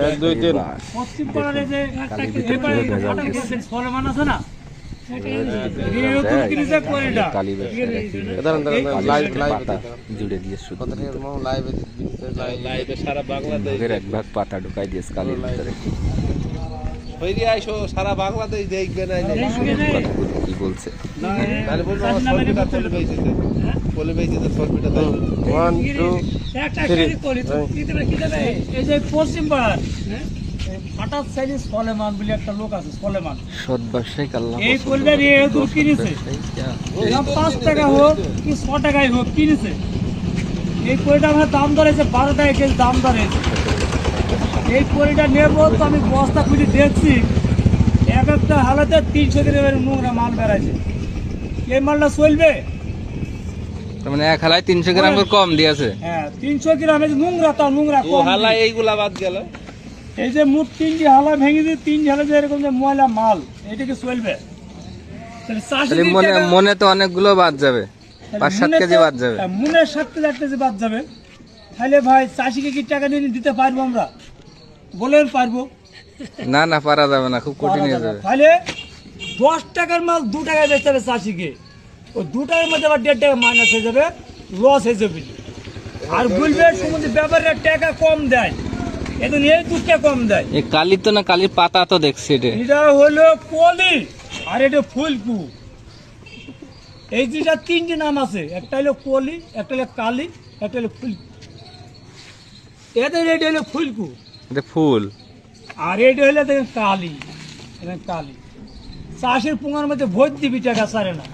এক দুই তিন পশ্চিম পাড়ারে যে একটা এবারে ফাটা গেছে সলমান আছে না জুড়ে দিয়ে শুধু লাইভে সারা বাংলাদেশ এক ভাগ পাতা ঢুকাই দিয়েছে কালির ভিতরে। সারা বাংলাদেশ দেখবে না কি বলছে এই যে পশ্চিম পাড়ার ফাটার সাইডে সলেমান বলে একটা লোক আছে, সলেমান সৎ ব্যবসায়ী কাল্লা এই করলে কিনেছে 5 টাকা হোক কি 6 টাকাই হোক কিনেছে। এই কোয়েটা আমার দাম ধরেছে 12 টাকা কেজি দাম ধরেছে। এই কোয়েটা নেবো তো আমি বস্তা খুঁজে দেখছি এক একটা হালাতে 300 গ্রামের নোংরা মাল বেড়াইছে। এই মালটা চলবে? মানে এক হালায় 300 গ্রাম করে কম দিয়েছে। হ্যাঁ 300 গ্রামের নোংরা, তা নোংরা কম হালা এইগুলা বাদ গেল। এই যে মোট 3টি হালা ভেঙে দিয়ে 3 ঝালে যে এরকম যে ময়লা মাল, এটা কি চলবে? মনে তো অনেকগুলো বাদ যাবে, 5-7 কেজি বাদ যাবে। মনে 7 থেকে 8 কেজি বাদ যাবে। তাহলে ভাই চাষিকে কি টাকা নিয়ে দিতে পারবো আমরা? বলেন পারবো? না না পারা যাবে না, খুব কঠিন হয়ে যাবে। তাহলে 10 টাকার মাল 2 টাকায় বেচতে হবে চাষিকে, ওই 2 টাকার মধ্যে আবার 1.5 টাকা মাইনাস হয়ে যাবে, লস হয়ে যাবে। আর বলবে সমুদ্রে ব্যাপারীরা টাকা কম দেয়, এখন এই 2 টাকা কম দেয়। এই কালি তো না, কালির পাতা তো দেখছি। এটা হলো কলি আর এটা ফুলকু। এই দুইটা 3টি নাম আছে, একটা হলো কলি, একটা হলো কালি, একটা হলো ফুলকু। এদের এটা হলো ফুলকু, এটা ফুল, আর এটা হলো দেখেন কালি। কালি চাষের পোঙার মধ্যে ভোট দিবি টাকা সারে না।